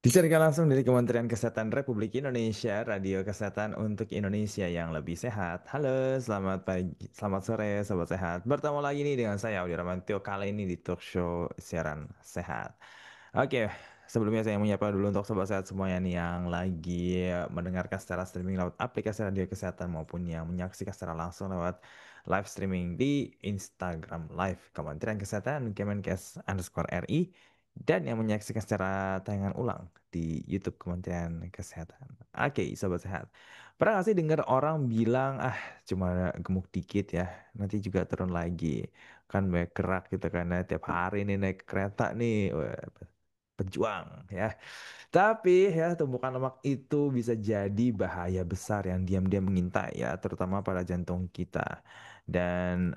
Disiarkan langsung dari Kementerian Kesehatan Republik Indonesia, Radio Kesehatan untuk Indonesia yang lebih sehat. Halo, selamat pagi, selamat sore, sobat sehat. Bertemu lagi nih dengan saya, Audi Ramantio, kali ini di talk show siaran sehat. Oke, sebelumnya saya menyapa dulu untuk sobat sehat semuanya nih yang lagi mendengarkan secara streaming lewat aplikasi Radio Kesehatan maupun yang menyaksikan secara langsung lewat live streaming di Instagram Live Kementerian Kesehatan Kemenkes_RI dan yang menyaksikan secara tayangan ulang di YouTube Kementerian Kesehatan. Oke, sobat sehat. Pernah nggak sih dengar orang bilang, ah cuma gemuk dikit ya, nanti juga turun lagi. Kan banyak gerak gitu kan, nah, tiap hari nih naik kereta nih, wah, pejuang ya. Tapi ya tumpukan lemak itu bisa jadi bahaya besar yang diam-diam mengintai ya, terutama pada jantung kita. Dan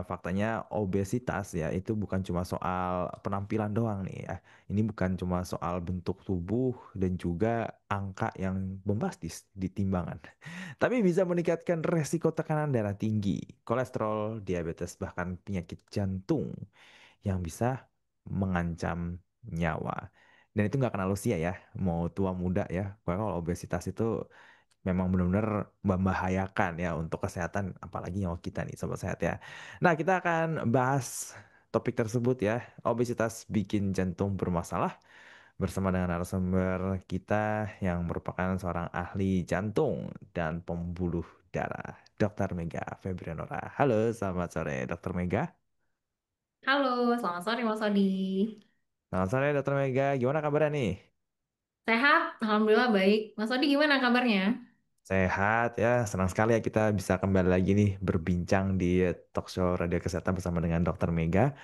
faktanya obesitas ya itu bukan cuma soal penampilan doang nih ya. Ini bukan cuma soal bentuk tubuh dan juga angka yang bombastis di timbangan. Tapi bisa meningkatkan resiko tekanan darah tinggi, kolesterol, diabetes, bahkan penyakit jantung yang bisa mengancam nyawa. Dan itu nggak kenal usia ya, mau tua muda ya. Karena kalau obesitas itu memang benar-benar membahayakan ya untuk kesehatan, apalagi nyawa kita nih, sobat sehat ya. Nah, kita akan bahas topik tersebut ya, obesitas bikin jantung bermasalah bersama dengan narasumber kita yang merupakan seorang ahli jantung dan pembuluh darah, Dr. Mega Febrianora. Halo, selamat sore, Dr. Mega. Halo, selamat sore Mas Odi. Selamat sore, Dr. Mega. Gimana kabarnya nih? Sehat? Alhamdulillah baik. Mas Odi gimana kabarnya? Sehat ya, senang sekali ya kita bisa kembali lagi nih berbincang di talk show Radio Kesehatan bersama dengan Dr. Mega.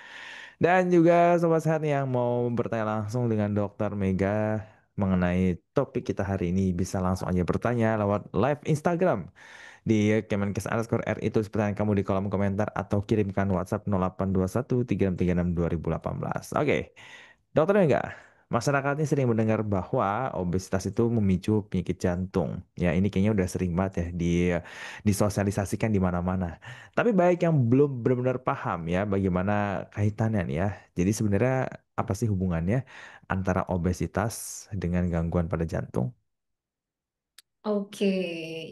Dan juga sobat sehat nih yang mau bertanya langsung dengan Dr. Mega mengenai topik kita hari ini bisa langsung aja bertanya lewat live Instagram di Kemenkes_RI, tulis pertanyaan kamu di kolom komentar atau kirimkan WhatsApp 0821 3636 2018. Oke, Dokter enggak, masyarakat ini sering mendengar bahwa obesitas itu memicu penyakit jantung. Ya, ini kayaknya udah sering banget ya disosialisasikan di mana-mana. Tapi baik yang belum benar-benar paham ya bagaimana kaitannya nih ya. Jadi sebenarnya apa sih hubungannya antara obesitas dengan gangguan pada jantung? Oke,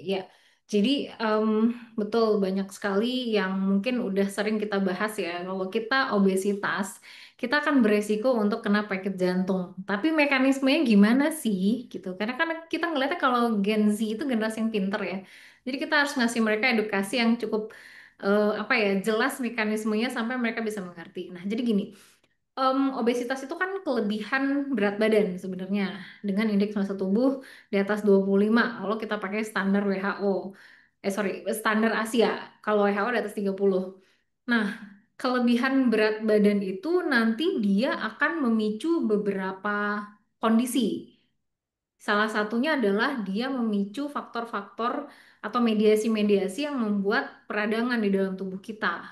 ya. Jadi em, betul banyak sekali yang mungkin udah sering kita bahas ya. Kalau kita obesitas, kita akan beresiko untuk kena penyakit jantung. Tapi mekanismenya gimana sih gitu? Karena kan kita ngeliatnya kalau Gen Z itu generasi yang pinter ya. Jadi kita harus ngasih mereka edukasi yang cukup apa ya jelas mekanismenya sampai mereka bisa mengerti. Nah, jadi gini. Obesitas itu kan kelebihan berat badan sebenarnya dengan indeks massa tubuh di atas 25 kalau kita pakai standar WHO. Sorry, standar Asia. Kalau WHO di atas 30. Nah, kelebihan berat badan itu nanti dia akan memicu beberapa kondisi. Salah satunya adalah dia memicu faktor-faktor atau mediasi-mediasi yang membuat peradangan di dalam tubuh kita.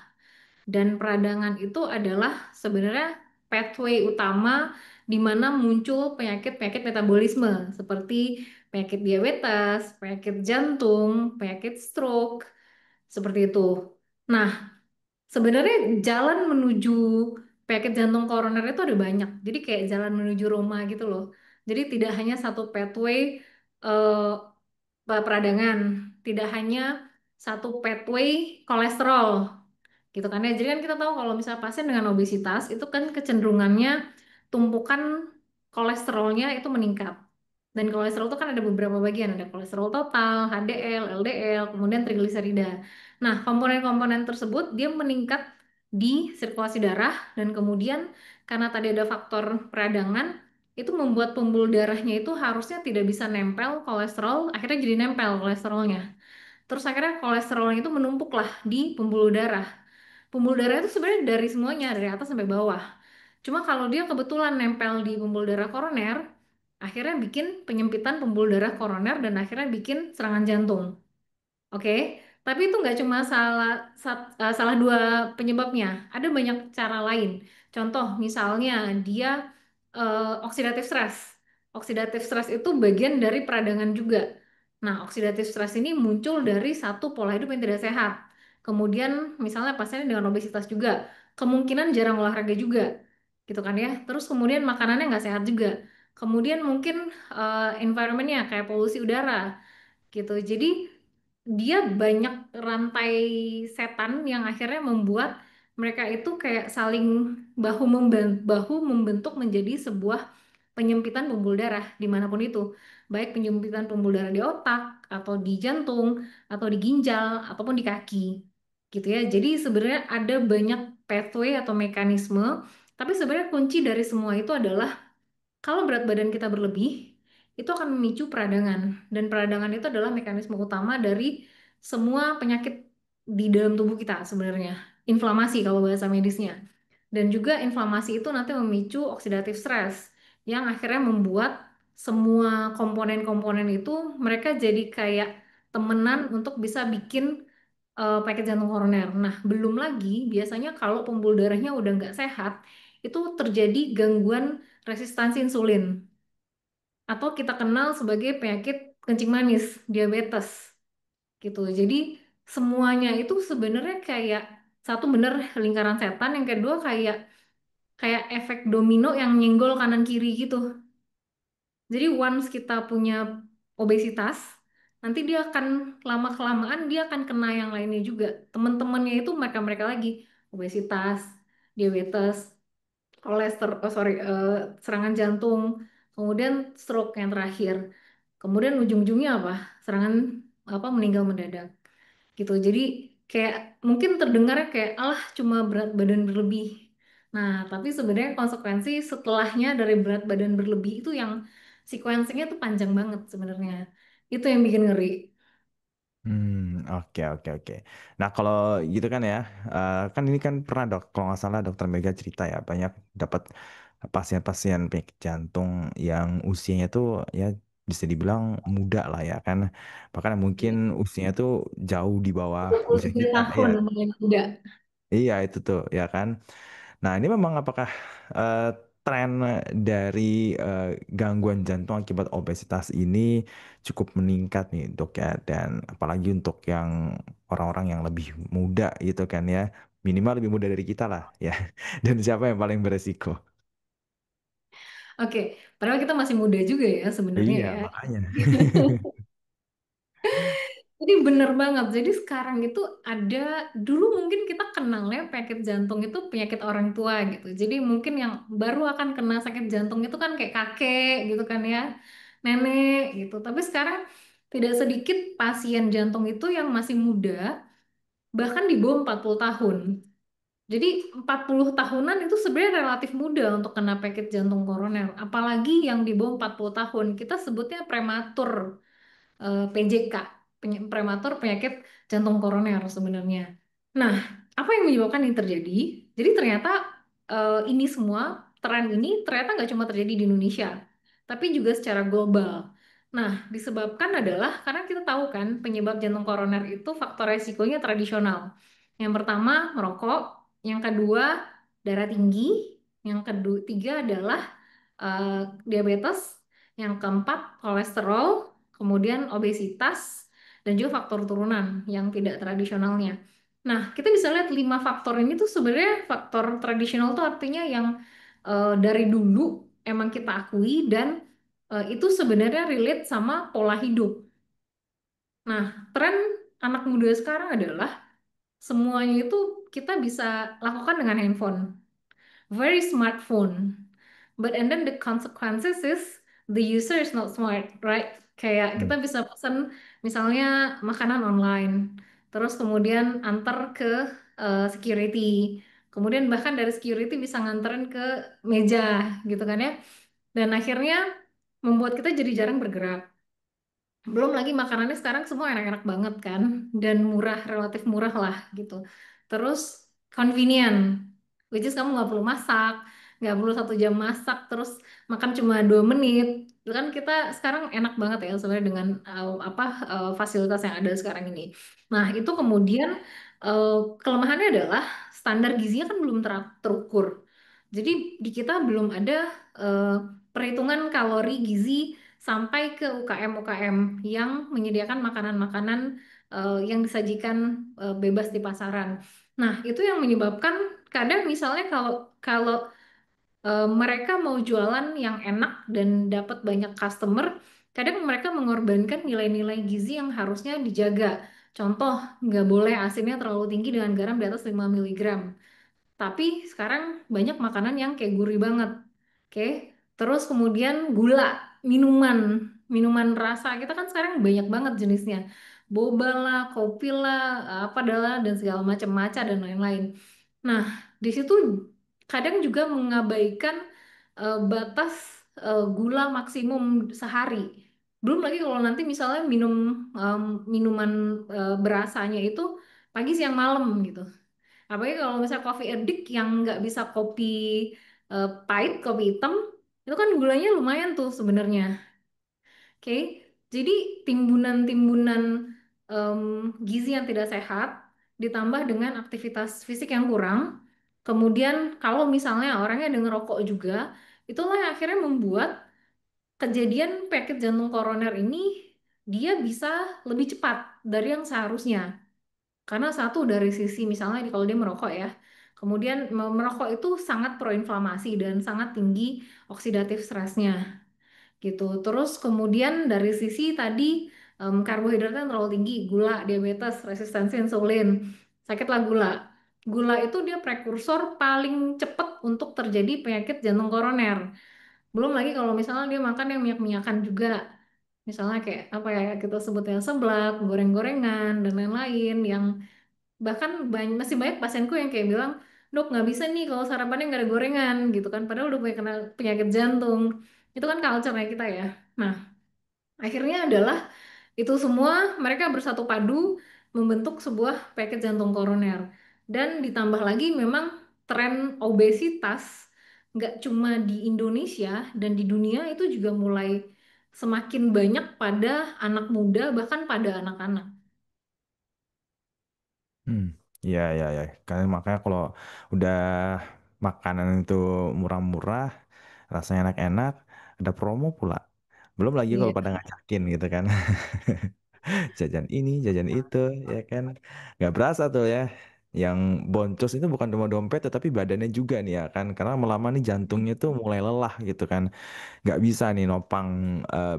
Dan peradangan itu adalah sebenarnya pathway utama di mana muncul penyakit-penyakit metabolisme seperti penyakit diabetes, penyakit jantung, penyakit stroke, seperti itu. Nah, sebenarnya jalan menuju penyakit jantung koroner itu ada banyak. Jadi kayak jalan menuju Roma gitu loh. Jadi tidak hanya satu pathway eh, peradangan, tidak hanya satu pathway kolesterol gitu kan ya. Jadi kan kita tahu kalau misalnya pasien dengan obesitas itu kan kecenderungannya tumpukan kolesterolnya itu meningkat. Dan kolesterol itu kan ada beberapa bagian, ada kolesterol total, HDL, LDL, kemudian trigliserida. Nah, komponen-komponen tersebut dia meningkat di sirkulasi darah dan kemudian karena tadi ada faktor peradangan itu membuat pembuluh darahnya itu harusnya tidak bisa nempel kolesterol, akhirnya jadi nempel kolesterolnya. Terus akhirnya kolesterolnya itu menumpuklah di pembuluh darah. Pembuluh darah itu sebenarnya dari semuanya, dari atas sampai bawah. Cuma kalau dia kebetulan nempel di pembuluh darah koroner, akhirnya bikin penyempitan pembuluh darah koroner dan akhirnya bikin serangan jantung. Oke, tapi itu nggak cuma salah dua penyebabnya. Ada banyak cara lain. Contoh, misalnya dia oxidative stress. Oxidative stress itu bagian dari peradangan juga. Nah, oxidative stress ini muncul dari satu pola hidup yang tidak sehat. Kemudian, misalnya pasiennya dengan obesitas juga, kemungkinan jarang olahraga juga, gitu kan ya. Terus kemudian makanannya nggak sehat juga. Kemudian mungkin environmentnya kayak polusi udara gitu. Jadi dia banyak rantai setan yang akhirnya membuat mereka itu kayak saling bahu membentuk menjadi sebuah penyempitan pembuluh darah dimanapun itu, baik penyempitan pembuluh darah di otak atau di jantung atau di ginjal ataupun di kaki, gitu ya. Jadi sebenarnya ada banyak pathway atau mekanisme, tapi sebenarnya kunci dari semua itu adalah kalau berat badan kita berlebih, itu akan memicu peradangan. Dan peradangan itu adalah mekanisme utama dari semua penyakit di dalam tubuh kita sebenarnya. Inflamasi kalau bahasa medisnya. Dan juga inflamasi itu nanti memicu oxidative stress yang akhirnya membuat semua komponen-komponen itu mereka jadi kayak temenan untuk bisa bikin penyakit jantung koroner. Nah, belum lagi biasanya kalau pembuluh darahnya udah nggak sehat, itu terjadi gangguan resistansi insulin atau kita kenal sebagai penyakit kencing manis, diabetes gitu. Jadi semuanya itu sebenarnya kayak satu bener lingkaran setan, yang kedua kayak kayak efek domino yang nyenggol kanan kiri gitu. Jadi once kita punya obesitas, nanti dia akan lama-kelamaan dia akan kena yang lainnya juga. Teman-temannya itu mereka-mereka lagi obesitas, diabetes, kolesterol, serangan jantung, kemudian stroke yang terakhir. Kemudian ujung-ujungnya apa? Serangan apa meninggal mendadak gitu. Jadi kayak mungkin terdengarnya kayak alah cuma berat badan berlebih. Nah, tapi sebenarnya konsekuensi setelahnya dari berat badan berlebih itu yang sequencingnya tuh panjang banget sebenarnya. Itu yang bikin ngeri. Oke oke oke. Nah kalau gitu kan ya, kan ini kan pernah dok, kalau nggak salah dokter Mega cerita ya banyak dapat pasien-pasien penyakit jantung yang usianya tuh ya bisa dibilang muda lah ya kan, bahkan mungkin Iya. usianya tuh jauh di bawah usia 23 kita. Iya, tahun paling muda. iya itu tuh ya kan. Nah, ini memang apakah eh, tren dari eh, gangguan jantung akibat obesitas ini cukup meningkat nih, Dok ya, dan apalagi untuk yang orang-orang yang lebih muda gitu kan ya, minimal lebih muda dari kita lah ya. Dan siapa yang paling beresiko? Oke, padahal kita masih muda juga ya sebenarnya Iya, ya. makanya. Jadi bener banget. Jadi sekarang itu ada, dulu mungkin kita kenalnya penyakit jantung itu penyakit orang tua gitu. Jadi mungkin yang baru akan kena sakit jantung itu kan kayak kakek gitu kan ya, nenek gitu. Tapi sekarang tidak sedikit pasien jantung itu yang masih muda, bahkan di bawah 40 tahun. Jadi 40 tahunan itu sebenarnya relatif muda untuk kena penyakit jantung koroner. Apalagi yang di bawah 40 tahun, kita sebutnya prematur, PJK, prematur penyakit jantung koroner sebenarnya. Nah, apa yang menyebabkan ini terjadi? Jadi ternyata ini semua, tren ini ternyata nggak cuma terjadi di Indonesia, tapi juga secara global. Nah, disebabkan adalah karena kita tahu kan penyebab jantung koroner itu faktor resikonya tradisional. Yang pertama merokok, yang kedua darah tinggi, yang kedua tiga adalah diabetes, yang keempat kolesterol, kemudian obesitas, dan juga faktor turunan yang tidak tradisionalnya. Nah, kita bisa lihat lima faktor ini tuh sebenarnya faktor tradisional tuh artinya yang dari dulu emang kita akui dan itu sebenarnya relate sama pola hidup. Nah, tren anak muda sekarang adalah semuanya itu kita bisa lakukan dengan handphone, very smartphone. But and then the consequences is the user is not smart, right? Kayak Hmm. kita bisa pesan misalnya makanan online, terus kemudian antar ke security, kemudian bahkan dari security bisa nganterin ke meja gitu kan ya. Dan akhirnya membuat kita jadi jarang bergerak. Belum lagi makanannya sekarang semua enak-enak banget kan, dan murah, relatif murah lah gitu. Terus convenient, which is kamu nggak perlu masak, nggak perlu 1 jam masak, terus makan cuma 2 menit. Itu kan kita sekarang enak banget ya sebenarnya dengan fasilitas yang ada sekarang ini. Nah itu kemudian eh, kelemahannya adalah standar gizinya kan belum terukur. Jadi di kita belum ada eh, perhitungan kalori gizi sampai ke UKM-UKM yang menyediakan makanan-makanan yang disajikan bebas di pasaran. Nah, itu yang menyebabkan kadang misalnya kalau kalau mereka mau jualan yang enak dan dapat banyak customer, kadang mereka mengorbankan nilai-nilai gizi yang harusnya dijaga. Contoh, nggak boleh asinnya terlalu tinggi dengan garam di atas 5 mg. Tapi sekarang banyak makanan yang kayak gurih banget. Oke. Terus kemudian gula, minuman, minuman rasa. Kita kan sekarang banyak banget jenisnya. Boba lah, kopi lah, apa adalah dan segala macam maca dan lain-lain. Nah, di situ kadang juga mengabaikan batas gula maksimum sehari. Belum lagi kalau nanti misalnya em, minuman berasanya itu pagi, siang, malam gitu. Apalagi kalau misalnya coffee addict yang nggak bisa kopi pahit, kopi hitam, itu kan gulanya lumayan tuh sebenarnya. Oke, jadi timbunan-timbunan em, gizi yang tidak sehat ditambah dengan aktivitas fisik yang kurang. Kemudian kalau misalnya orangnya ada ngerokok juga, itulah yang akhirnya membuat kejadian penyakit jantung koroner ini dia bisa lebih cepat dari yang seharusnya. Karena satu dari sisi misalnya kalau dia merokok ya, kemudian merokok itu sangat proinflamasi dan sangat tinggi oksidatif stresnya gitu. Terus kemudian dari sisi tadi karbohidratnya terlalu tinggi, gula, diabetes, resistensi insulin, sakitlah gula. Gula itu dia prekursor paling cepat untuk terjadi penyakit jantung koroner. Belum lagi kalau misalnya dia makan yang minyak-minyakan juga. Misalnya kayak apa ya kita sebutnya seblak, goreng-gorengan, dan lain-lain yang bahkan masih banyak pasienku yang kayak bilang, dok nggak bisa nih kalau sarapannya nggak ada gorengan gitu kan, padahal udah punya kena penyakit jantung. Itu kan culture-nya kita ya. Nah, akhirnya adalah itu semua mereka bersatu padu membentuk sebuah penyakit jantung koroner. Dan ditambah lagi memang tren obesitas nggak cuma di Indonesia dan di dunia itu juga mulai semakin banyak pada anak muda bahkan pada anak-anak. Hmm, ya, ya, ya. Karena makanya kalau udah makanan itu murah-murah, rasanya enak-enak, ada promo pula. Belum lagi kalau Iya. pada ngajakin gitu kan. Jajan ini, jajan itu, ya kan. Nggak berasa tuh ya. Yang boncos itu bukan cuma dompet, tetapi badannya juga nih ya kan. Karena lama-lama nih jantungnya tuh mulai lelah gitu kan. Nggak bisa nih nopang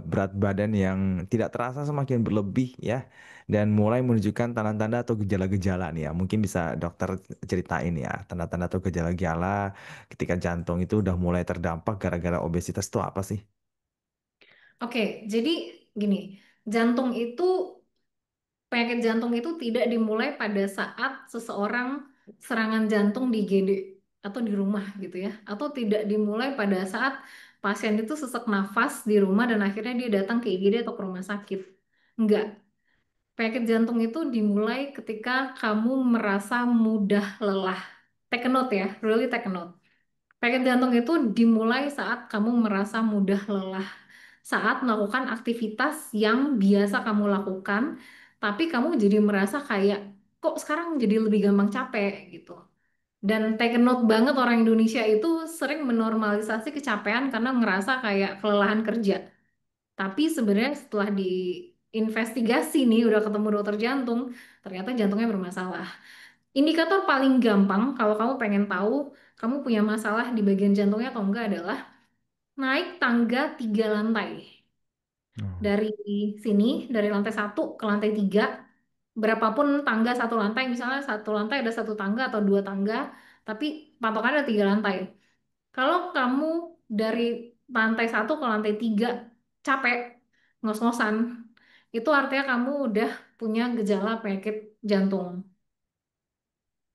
berat badan yang tidak terasa semakin berlebih ya, dan mulai menunjukkan tanda-tanda atau gejala-gejala nih ya. Mungkin bisa dokter ceritain ya tanda-tanda atau gejala-gejala ketika jantung itu udah mulai terdampak gara-gara obesitas itu apa sih? Oke, jadi gini, jantung itu penyakit jantung itu tidak dimulai pada saat seseorang serangan jantung di IGD atau di rumah gitu ya, atau tidak dimulai pada saat pasien itu sesak nafas di rumah dan akhirnya dia datang ke IGD atau ke rumah sakit. Enggak. Penyakit jantung itu dimulai ketika kamu merasa mudah lelah. Take a note ya, really take a note. Penyakit jantung itu dimulai saat kamu merasa mudah lelah, saat melakukan aktivitas yang biasa kamu lakukan, tapi kamu jadi merasa kayak kok sekarang jadi lebih gampang capek gitu. Dan take a note banget orang Indonesia itu sering menormalisasi kecapean karena ngerasa kayak kelelahan kerja. Tapi sebenarnya setelah diinvestigasi nih, udah ketemu dokter jantung, ternyata jantungnya bermasalah. Indikator paling gampang kalau kamu pengen tahu kamu punya masalah di bagian jantungnya atau enggak adalah naik tangga 3 lantai. Oh. Dari sini, dari lantai 1 ke lantai 3, berapapun tangga satu lantai, misalnya satu lantai ada satu tangga atau 2 tangga, tapi patokannya ada 3 lantai. Kalau kamu dari lantai 1 ke lantai 3 capek, ngos-ngosan, itu artinya kamu udah punya gejala penyakit jantung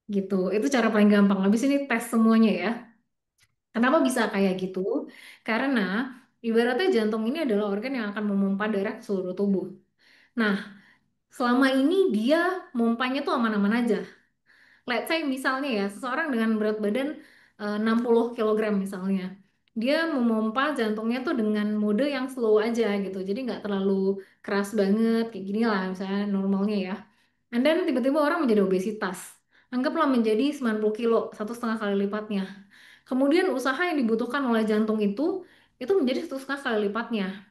gitu. Itu cara paling gampang. Habis ini tes semuanya ya. Kenapa bisa kayak gitu? Karena ibaratnya jantung ini adalah organ yang akan memompa darah ke seluruh tubuh. Nah, selama ini dia mompanya tuh aman-aman aja. Let's say misalnya ya, seseorang dengan berat badan 60 kilogram misalnya. Dia memompa jantungnya tuh dengan mode yang slow aja gitu. Jadi nggak terlalu keras banget, kayak gini lah misalnya normalnya ya. And then tiba-tiba orang menjadi obesitas. Anggaplah menjadi 90 kilo, 1,5 kali lipatnya. Kemudian usaha yang dibutuhkan oleh jantung itu menjadi 1,5 kali lipatnya.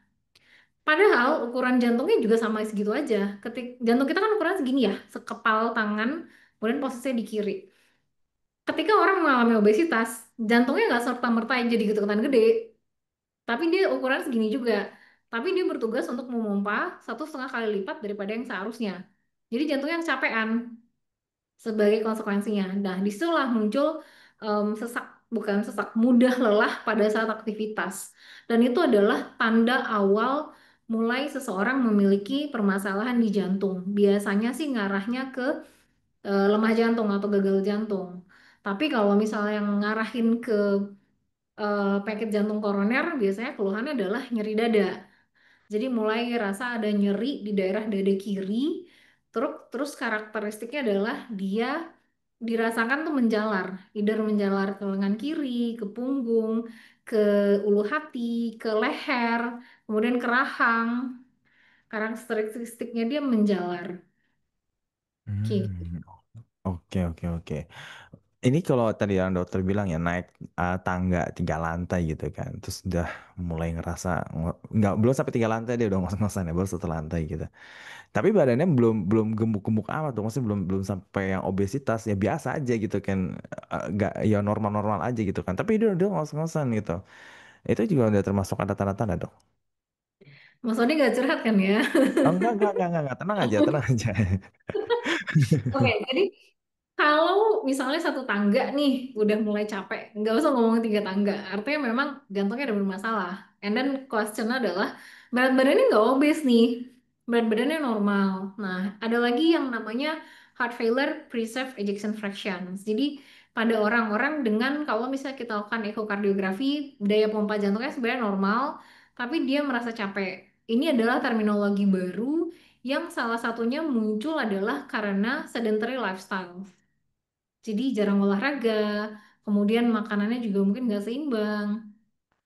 Padahal ukuran jantungnya juga sama segitu aja. Jantung kita kan ukuran segini ya, sekepal tangan, kemudian posisinya di kiri. ketika orang mengalami obesitas, jantungnya nggak serta-merta jadi ketukan gede, tapi dia ukuran segini juga. Tapi dia bertugas untuk memompa 1,5 kali lipat daripada yang seharusnya. Jadi jantungnya yang capean sebagai konsekuensinya. Nah, disitulah muncul sesak, bukan sesak, mudah lelah pada saat aktivitas. Dan itu adalah tanda awal mulai seseorang memiliki permasalahan di jantung. Biasanya sih ngarahnya ke lemah jantung atau gagal jantung. Tapi kalau misalnya yang ngarahin ke penyakit jantung koroner, biasanya keluhannya adalah nyeri dada. Jadi mulai rasa ada nyeri di daerah dada kiri, terus karakteristiknya adalah dia dirasakan tuh menjalar, either menjalar ke lengan kiri, ke punggung, ke ulu hati, ke leher, kemudian ke rahang. Karakteristiknya dia menjalar. Oke. Hmm, oke oke oke. Ini kalau tadi yang dokter bilang ya naik tangga 3 lantai gitu kan, terus udah mulai ngerasa nggak belum sampai 3 lantai dia udah ngos-ngosan ya baru 1 lantai gitu. Tapi badannya belum belum gemuk-gemuk amat tuh, maksudnya belum belum sampai yang obesitas ya biasa aja gitu kan, nggak ya normal-normal aja gitu kan. Tapi dia udah ngos-ngosan gitu. Itu juga udah termasuk ada tanda-tanda dok. Mas Odi gak curhat kan ya? Oh, enggak, tenang aja. Oke, jadi kalau misalnya satu tangga nih udah mulai capek, nggak usah ngomong 3 tangga. Artinya memang jantungnya ada bermasalah. And then question adalah berat badannya nggak obes nih, berat badannya normal. Nah, ada lagi yang namanya heart failure preserved ejection fraction. Jadi pada orang-orang dengan kalau misalnya kita lakukan ekokardiografi, daya pompa jantungnya sebenarnya normal, tapi dia merasa capek. Ini adalah terminologi baru yang salah satunya muncul adalah karena sedentary lifestyle. Jadi jarang olahraga, kemudian makanannya juga mungkin nggak seimbang.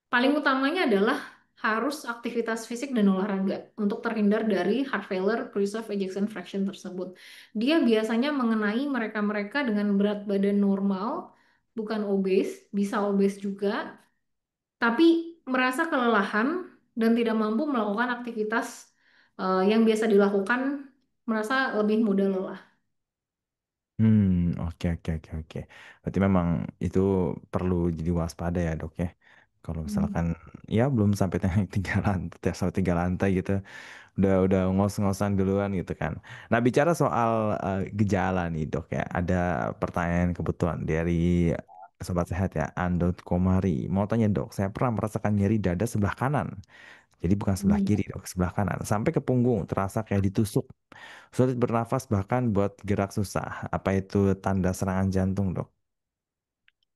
Paling utamanya adalah harus aktivitas fisik dan olahraga untuk terhindar dari heart failure preserve ejection fraction tersebut. Dia biasanya mengenai mereka-mereka dengan berat badan normal, bukan obes, bisa obes juga, tapi merasa kelelahan dan tidak mampu melakukan aktivitas yang biasa dilakukan, merasa lebih mudah lelah. Oke oke oke oke. Berarti memang itu perlu jadi waspada ya dok ya. Kalau Hmm. misalkan ya belum sampai naik 3 lantai, sampai 3 lantai gitu, udah ngos-ngosan duluan gitu kan. Nah bicara soal gejala nih dok ya, ada pertanyaan kebetulan dari sobat sehat ya, Andot Komari. Mau tanya dok, saya pernah merasakan nyeri dada sebelah kanan. Jadi bukan sebelah Hmm. kiri dok, sebelah kanan. Sampai ke punggung, terasa kayak ditusuk. Sulit bernafas bahkan buat gerak susah. Apa itu tanda serangan jantung, dok?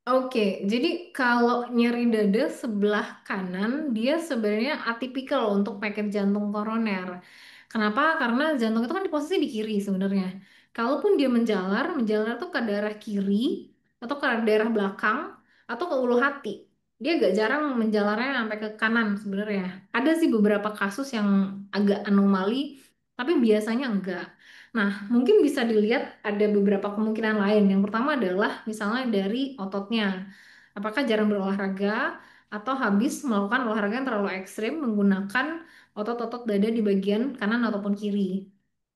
Oke, jadi kalau nyeri dada sebelah kanan, dia sebenarnya atipikal untuk penyakit jantung koroner. Kenapa? Karena jantung itu kan di posisi di kiri sebenarnya. Kalaupun dia menjalar, menjalar tuh ke daerah kiri, atau ke daerah belakang, atau ke ulu hati. Dia agak jarang menjalarnya sampai ke kanan sebenarnya. Ada sih beberapa kasus yang agak anomali, tapi biasanya enggak. Nah, mungkin bisa dilihat ada beberapa kemungkinan lain. Yang pertama adalah misalnya dari ototnya. Apakah jarang berolahraga atau habis melakukan olahraga yang terlalu ekstrim menggunakan otot-otot dada di bagian kanan ataupun kiri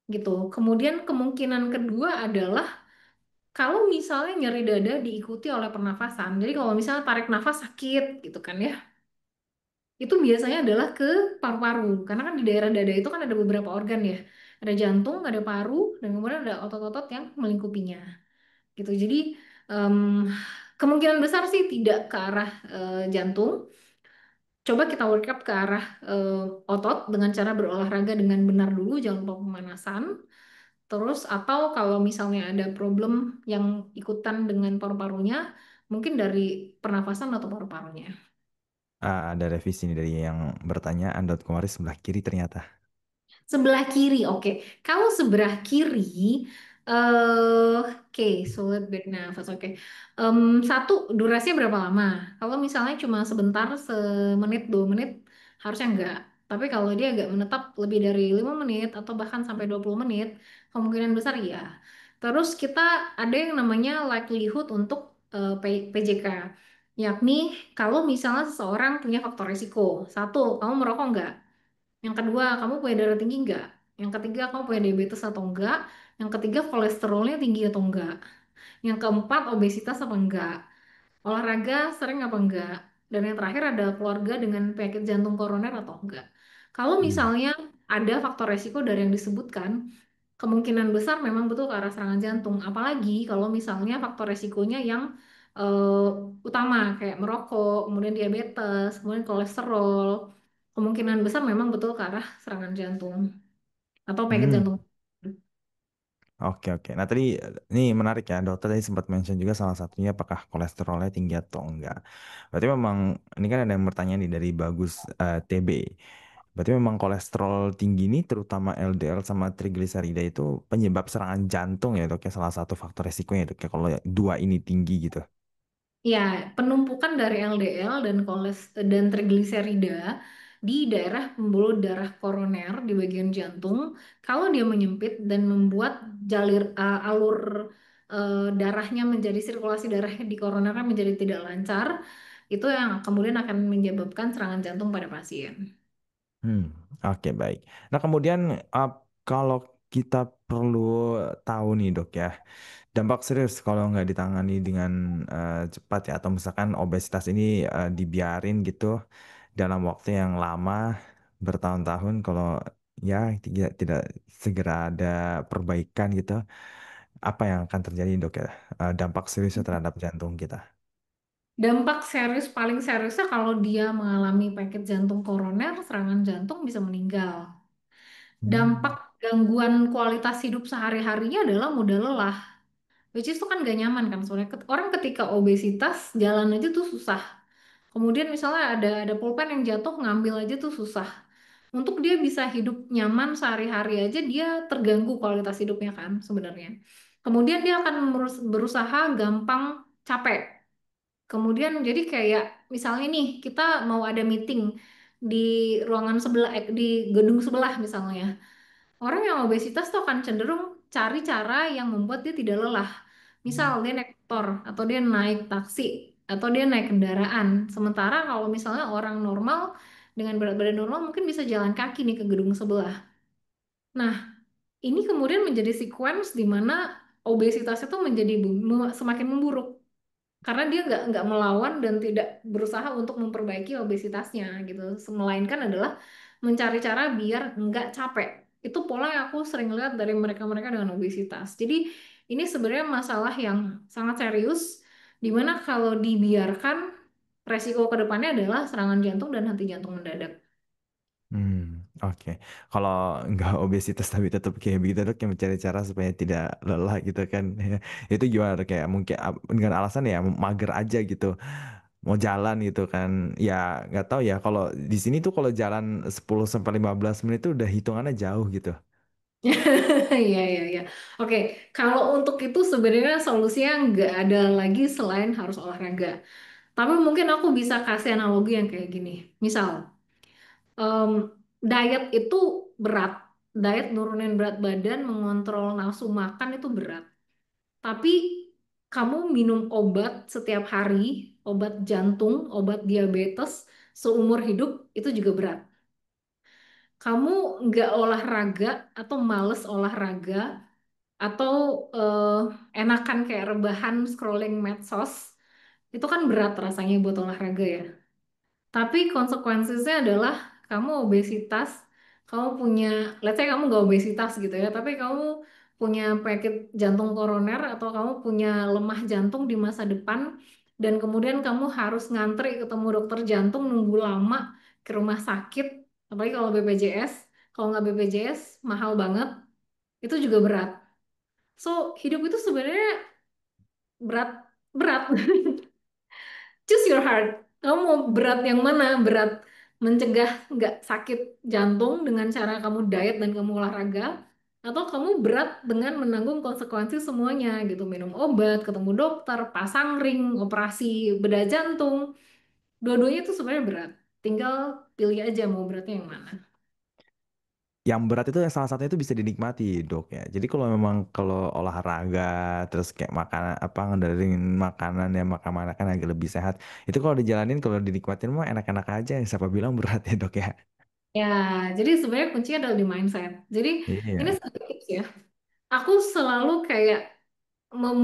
gitu. Kemudian kemungkinan kedua adalah kalau misalnya nyeri dada diikuti oleh pernafasan. Jadi kalau misalnya tarik nafas sakit gitu kan ya. Itu biasanya adalah ke paru-paru. Karena kan di daerah dada itu kan ada beberapa organ ya. Ada jantung, ada paru, dan kemudian ada otot-otot yang melingkupinya. Gitu. Jadi em, kemungkinan besar sih tidak ke arah jantung. Coba kita workup ke arah otot dengan cara berolahraga dengan benar dulu, jangan lupa pemanasan. Terus atau kalau misalnya ada problem yang ikutan dengan paru-parunya, mungkin dari pernafasan atau paru-parunya. Ada revisi nih dari yang bertanya, Andot Komari sebelah kiri ternyata. Sebelah kiri, oke. Kalau sebelah kiri, oke, sulit bernafas, oke. Em, satu, durasinya berapa lama? Kalau misalnya cuma sebentar, semenit, 2 menit, harusnya enggak. Tapi kalau dia agak menetap lebih dari 5 menit atau bahkan sampai 20 menit, kemungkinan besar iya. Terus kita ada yang namanya likelihood untuk PJK. Yakni kalau misalnya seseorang punya faktor risiko. Satu, kamu merokok enggak? Yang kedua, kamu punya darah tinggi enggak? Yang ketiga, kamu punya diabetes atau enggak? Yang ketiga, kolesterolnya tinggi atau enggak? Yang keempat, obesitas apa enggak? Olahraga sering apa enggak? Dan yang terakhir ada keluarga dengan penyakit jantung koroner atau enggak. Kalau Hmm. misalnya ada faktor resiko dari yang disebutkan, kemungkinan besar memang betul ke arah serangan jantung. Apalagi kalau misalnya faktor resikonya yang eh, utama kayak merokok, kemudian diabetes, kemudian kolesterol, kemungkinan besar memang betul ke arah serangan jantung atau penyakit Hmm. jantung. Oke, oke. Nah, tadi ini menarik ya. Dokter tadi sempat mention juga salah satunya apakah kolesterolnya tinggi atau enggak. Berarti memang ini kan ada yang bertanya nih dari Bagus TB. Berarti memang kolesterol tinggi ini terutama LDL sama trigliserida itu penyebab serangan jantung ya, Dok ya, salah satu faktor resikonya, Dok ya, kalau dua ini tinggi gitu. Ya, penumpukan dari LDL dan dan trigliserida di daerah pembuluh darah koroner di bagian jantung, kalau dia menyempit dan membuat alur darahnya menjadi sirkulasi darahnya di koronernya menjadi tidak lancar, itu yang kemudian akan menyebabkan serangan jantung pada pasien. Hmm, oke, baik. Nah, kemudian kalau kita perlu tahu nih, Dok ya, dampak serius kalau nggak ditangani dengan cepat ya, atau misalkan obesitas ini dibiarin gitu dalam waktu yang lama, bertahun-tahun, kalau ya tidak segera ada perbaikan gitu, apa yang akan terjadi, Dok ya? Dampak seriusnya terhadap jantung kita. Dampak serius paling seriusnya kalau dia mengalami penyakit jantung koroner, serangan jantung bisa meninggal. Dampak Hmm. gangguan kualitas hidup sehari-harinya adalah mudah lelah. Which is itu kan gak nyaman kan sebenarnya. Orang ketika obesitas jalan aja tuh susah. Kemudian misalnya ada pulpen yang jatuh ngambil aja tuh susah. Untuk dia bisa hidup nyaman sehari-hari aja dia terganggu kualitas hidupnya kan sebenarnya. Kemudian dia akan berusaha gampang capek. Kemudian jadi kayak misalnya nih kita mau ada meeting di ruangan sebelah di gedung sebelah misalnya. Orang yang obesitas tuh akan cenderung cari cara yang membuat dia tidak lelah. Misal dia naik motor, atau dia naik taksi, atau dia naik kendaraan. Sementara kalau misalnya orang normal dengan berat badan normal mungkin bisa jalan kaki nih ke gedung sebelah. Nah, ini kemudian menjadi sequence di mana obesitas itu menjadi semakin memburuk karena dia nggak melawan dan tidak berusaha untuk memperbaiki obesitasnya gitu. Melainkan adalah mencari cara biar nggak capek. Itu pola yang aku sering lihat dari mereka-mereka dengan obesitas. Jadi ini sebenarnya masalah yang sangat serius, di mana kalau dibiarkan resiko ke depannya adalah serangan jantung dan henti jantung mendadak. Hmm, oke. Kalau nggak obesitas tapi tetap kayak begitu, Dok, yang mencari cara supaya tidak lelah gitu kan. Itu gimana, Dok? Kayak mungkin dengan alasan ya mager aja gitu. Mau jalan gitu kan. Ya nggak tahu ya, kalau di sini tuh kalau jalan 10 sampai 15 menit tuh udah hitungannya jauh gitu. Iya, iya, iya. Oke, kalau untuk itu sebenarnya solusinya nggak ada lagi selain harus olahraga. Tapi mungkin aku bisa kasih analogi yang kayak gini. Misal, em, diet itu berat. Diet nurunin berat badan, mengontrol nafsu makan itu berat. Tapi kamu minum obat setiap hari, obat jantung, obat diabetes, seumur hidup itu juga berat. Kamu nggak olahraga atau males olahraga atau enakan kayak rebahan scrolling medsos, itu kan berat rasanya buat olahraga ya. Tapi konsekuensinya adalah kamu obesitas, kamu punya, let's say kamu gak obesitas gitu ya, tapi kamu punya penyakit jantung koroner atau kamu punya lemah jantung di masa depan, dan kemudian kamu harus ngantri ketemu dokter jantung nunggu lama ke rumah sakit, apalagi kalau BPJS, kalau nggak BPJS mahal banget, itu juga berat. So, hidup itu sebenarnya berat, berat. Choose your heart. Kamu mau berat yang mana? Berat mencegah nggak sakit jantung dengan cara kamu diet dan kamu olahraga, atau kamu berat dengan menanggung konsekuensi semuanya gitu, minum obat, ketemu dokter, pasang ring, operasi bedah jantung. Dua-duanya itu sebenarnya berat. Tinggal pilih aja mau beratnya yang mana. Yang berat itu yang salah satunya itu bisa dinikmati, Dok ya. Jadi kalau memang kalau olahraga terus kayak makan apa ngendarin makanan ya, makan makan agak lebih sehat. Itu kalau dijalanin, kalau dinikmatin mah enak-enak aja. Siapa bilang berat ya, Dok ya? Ya, jadi sebenarnya kuncinya adalah di mindset. Jadi ini Iya. satu tips ya. Aku selalu kayak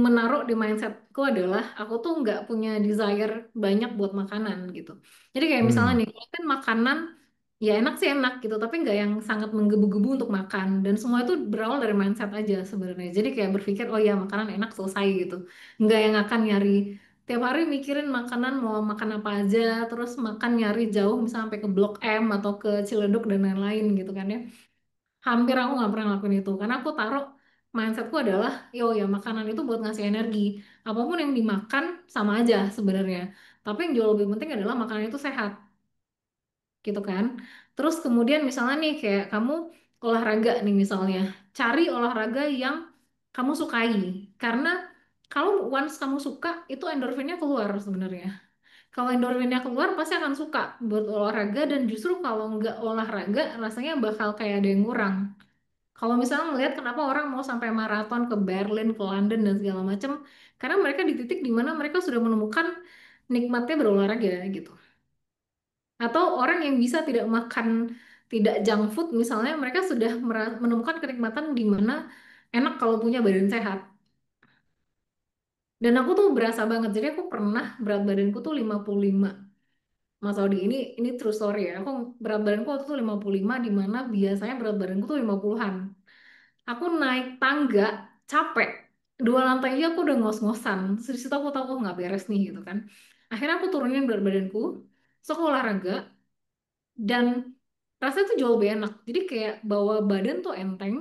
menaruh di mindsetku adalah aku tuh nggak punya desire banyak buat makanan gitu. Jadi kayak misalnya Hmm. nih, kalau kan makanan ya enak sih enak gitu, tapi nggak yang sangat menggebu-gebu untuk makan. Dan semua itu berawal dari mindset aja sebenarnya. Jadi kayak berpikir oh ya makanan enak selesai gitu. Nggak yang akan nyari tiap hari mikirin makanan mau makan apa aja, terus makan nyari jauh misalnya sampai ke Blok M atau ke Ciledug dan lain-lain gitu kan ya. Hampir aku nggak pernah ngelakuin itu karena aku taruh mindsetku adalah yo ya makanan itu buat ngasih energi, apapun yang dimakan sama aja sebenarnya, tapi yang jauh lebih penting adalah makanan itu sehat gitu kan. Terus kemudian misalnya nih kayak kamu olahraga nih misalnya, cari olahraga yang kamu sukai karena kalau once kamu suka itu endorfinnya keluar sebenarnya. Kalau endorfinnya keluar pasti akan suka buat olahraga, dan justru kalau nggak olahraga rasanya bakal kayak ada yang kurang. Kalau misalnya melihat kenapa orang mau sampai maraton ke Berlin, ke London dan segala macam, karena mereka di titik di mana mereka sudah menemukan nikmatnya berolahraga gitu. Atau orang yang bisa tidak makan, tidak junk food misalnya, mereka sudah menemukan kenikmatan di mana enak kalau punya badan sehat. Dan aku tuh berasa banget, jadi aku pernah berat badanku tuh 55. Mas Audi, ini true story ya. Aku berat badanku waktu itu 55, di mana biasanya berat badanku tuh 50-an. Aku naik tangga capek, 2 lantai aja aku udah ngos-ngosan. Terus di situ aku tahu kok nggak beres nih gitu kan. Akhirnya aku turunin berat badanku, terus aku olahraga, dan rasanya tuh jauh lebih enak. Jadi kayak bawa badan tuh enteng,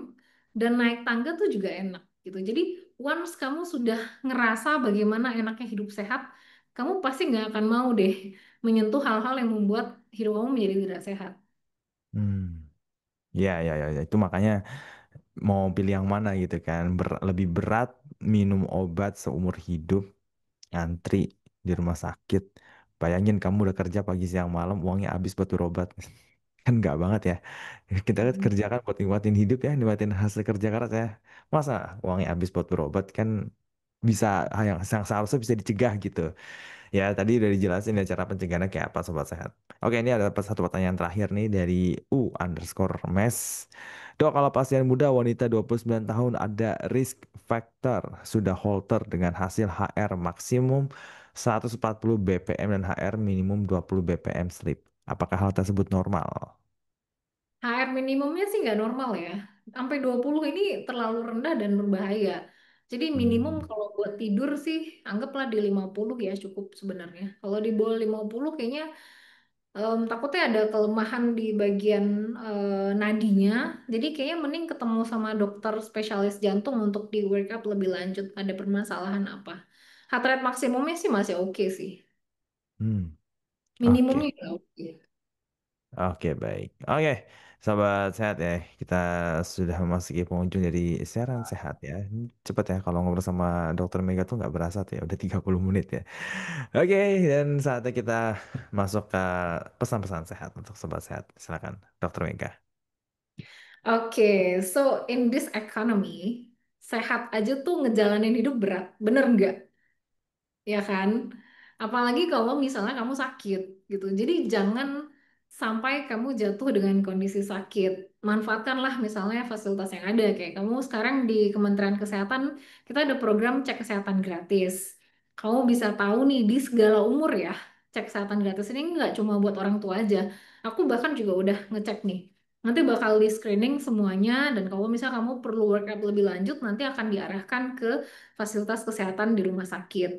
dan naik tangga tuh juga enak gitu. Jadi once kamu sudah ngerasa bagaimana enaknya hidup sehat, kamu pasti nggak akan mau deh menyentuh hal-hal yang membuat hidup kamu menjadi tidak sehat. Hmm. Ya, ya, ya, ya. Itu makanya mau pilih yang mana gitu kan. Lebih berat minum obat seumur hidup, ngantri di rumah sakit. Bayangin kamu udah kerja pagi siang malam, uangnya habis buat berobat. Kan enggak banget ya. Kita kan kerja kan buat nikmatin hidup ya, nikmatin hasil kerja keras ya. Masa uangnya habis buat berobat kan bisa yang seharusnya bisa dicegah gitu. Ya, tadi udah dijelasin ya cara pencegahannya kayak apa Sobat Sehat. Oke, ini ada satu pertanyaan terakhir nih dari U_mes. Dok, kalau pasien muda wanita 29 tahun ada risk factor sudah Holter dengan hasil HR maksimum 140 BPM dan HR minimum 20 BPM sleep. Apakah hal tersebut normal? HR minimumnya sih nggak normal ya. Sampai 20 ini terlalu rendah dan berbahaya. Jadi minimum Hmm. kalau buat tidur sih anggaplah di 50 ya cukup sebenarnya. Kalau di bawah 50 kayaknya takutnya ada kelemahan di bagian nadinya. Jadi kayaknya mending ketemu sama dokter spesialis jantung untuk di work up lebih lanjut ada permasalahan apa. Heart rate maksimumnya sih masih oke sih. Hmm. Minimumnya Oke. juga oke. Oke, baik. Oke, sahabat sehat ya. Kita sudah memasuki pengunjung dari siaran sehat ya. Cepet ya kalau ngobrol sama Dokter Mega tuh nggak berasa tuh ya. Udah 30 menit ya. Oke, dan saatnya kita masuk ke pesan-pesan sehat untuk sobat sehat. Silakan, Dokter Mega. Oke, so in this economy, sehat aja tuh ngejalanin hidup berat, bener nggak? Ya kan? Apalagi kalau misalnya kamu sakit gitu. Jadi jangan sampai kamu jatuh dengan kondisi sakit. Manfaatkanlah misalnya fasilitas yang ada. Kayak kamu sekarang di Kementerian Kesehatan, kita ada program cek kesehatan gratis. Kamu bisa tahu nih di segala umur ya, cek kesehatan gratis ini nggak cuma buat orang tua aja. Aku bahkan juga udah ngecek nih. Nanti bakal di screening semuanya, dan kalau misalnya kamu perlu work up lebih lanjut, nanti akan diarahkan ke fasilitas kesehatan di rumah sakit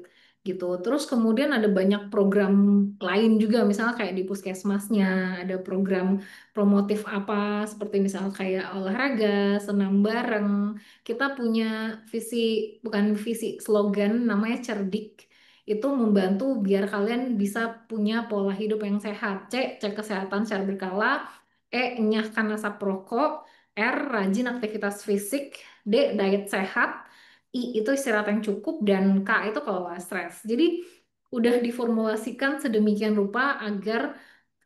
gitu. Terus kemudian ada banyak program lain juga, misalnya kayak di puskesmasnya ada program promotif apa, seperti misalnya kayak olahraga, senam bareng. Kita punya visi, bukan visi, slogan namanya Cerdik. Itu membantu biar kalian bisa punya pola hidup yang sehat. C, cek kesehatan secara berkala. E, enyahkan asap rokok. R, rajin aktivitas fisik. D, diet sehat. I itu istirahat yang cukup, dan K itu kelola stres. Jadi udah diformulasikan sedemikian rupa agar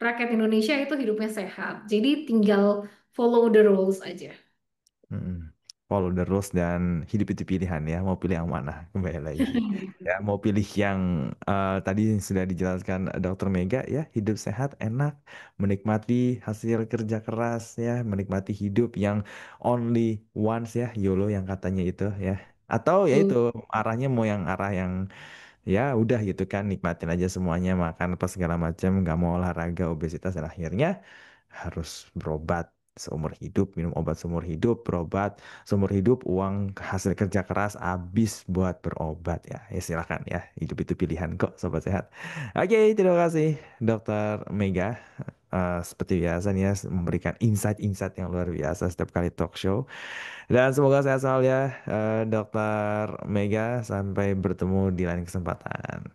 rakyat Indonesia itu hidupnya sehat. Jadi tinggal follow the rules aja. Mm-mm. Follow the rules dan hidup itu pilihan ya. Mau pilih yang mana? Kembali lagi. Ya, mau pilih yang tadi sudah dijelaskan Dokter Mega ya, hidup sehat, enak, menikmati hasil kerja keras ya, menikmati hidup yang only once ya, YOLO yang katanya itu ya. Atau ya itu Oh, arahnya mau yang arah yang ya udah gitu kan nikmatin aja semuanya makan apa segala macam nggak mau olahraga obesitas dan akhirnya harus berobat seumur hidup minum obat seumur hidup berobat seumur hidup uang hasil kerja keras habis buat berobat ya ya silakan ya hidup itu pilihan kok sobat sehat. Oke, terima kasih Dokter Mega. Seperti biasa nih ya memberikan insight-insight yang luar biasa setiap kali talk show. Dan semoga sehat selalu ya, Dokter Mega. Sampai bertemu di lain kesempatan.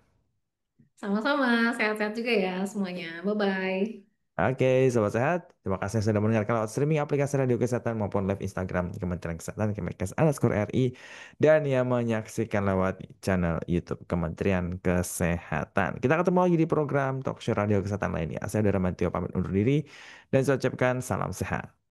sama-sama, sehat-sehat juga ya semuanya. Bye-bye. Oke, sobat sehat. Terima kasih sudah mendengarkan lewat streaming aplikasi radio kesehatan maupun live Instagram Kementerian Kesehatan Kemenkes_RI dan yang menyaksikan lewat channel YouTube Kementerian Kesehatan. Kita ketemu lagi di program Talk Show Radio Kesehatan lainnya. Saya Dara Mantio pamit undur diri dan saya ucapkan salam sehat.